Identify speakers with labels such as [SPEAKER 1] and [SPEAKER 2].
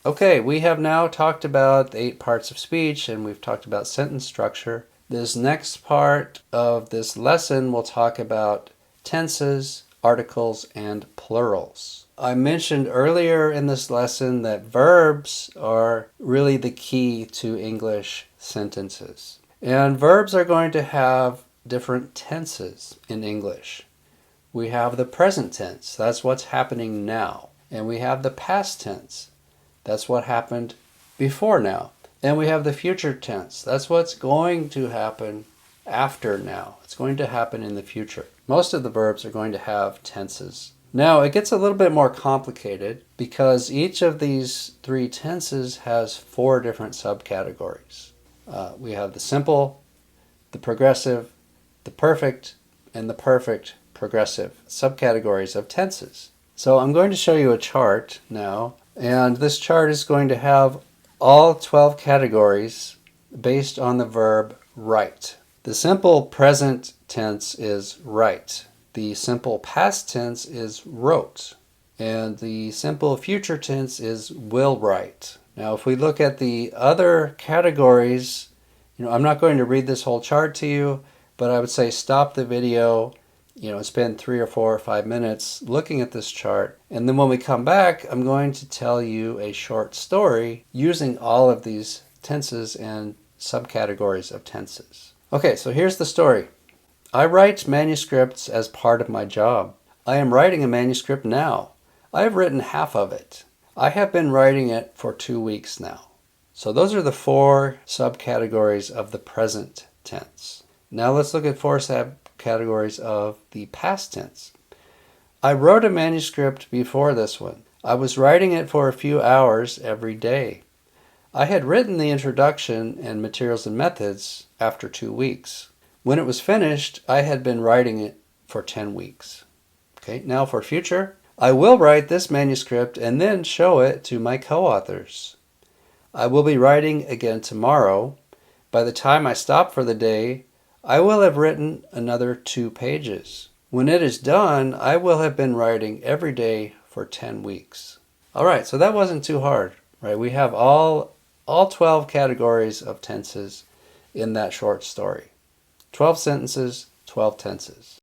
[SPEAKER 1] Okay, we have now talked about the 8 parts of speech and we've talked about sentence structure. This next part of this lesson will talk about tenses, articles, and plurals. I mentioned earlier in this lesson that verbs are really the key to English sentences. And verbs are going to have different tenses in English. We have the present tense, that's what's happening now. And we have the past tense. That's what happened before now. And we have the future tense. That's what's going to happen after now. It's going to happen in the future. Most of the verbs are going to have tenses. Now, it gets a little bit more complicated because each of these 3 tenses has 4 different subcategories. We have the simple, the progressive, the perfect, and the perfect progressive subcategories of tenses. So I'm going to show you a chart now. And this chart is going to have all 12 categories based on the verb write. The simple present tense is write. The simple past tense is wrote. And the simple future tense is will write. Now, if we look at the other categories, I'm not going to read this whole chart to you, but I would say stop the video, spend 3 or 4 or 5 minutes looking at this chart. And then when we come back, I'm going to tell you a short story using all of these tenses and subcategories of tenses. Okay, so here's the story. I write manuscripts as part of my job. I am writing a manuscript now. I have written half of it. I have been writing it for 2 weeks now. So those are the 4 subcategories of the present tense. Now let's look at 4 subcategories of the past tense. I wrote a manuscript before this one. I was writing it for a few hours every day. I had written the introduction and materials and methods after 2 weeks. When it was finished, I had been writing it for 10 weeks. Okay, now for future. I will write this manuscript and then show it to my co-authors. I will be writing again tomorrow. By the time I stop for the day, I will have written another 2 pages. When it is done, I will have been writing every day for 10 weeks. All right, so that wasn't too hard, right? We have all 12 categories of tenses in that short story. 12 sentences, 12 tenses.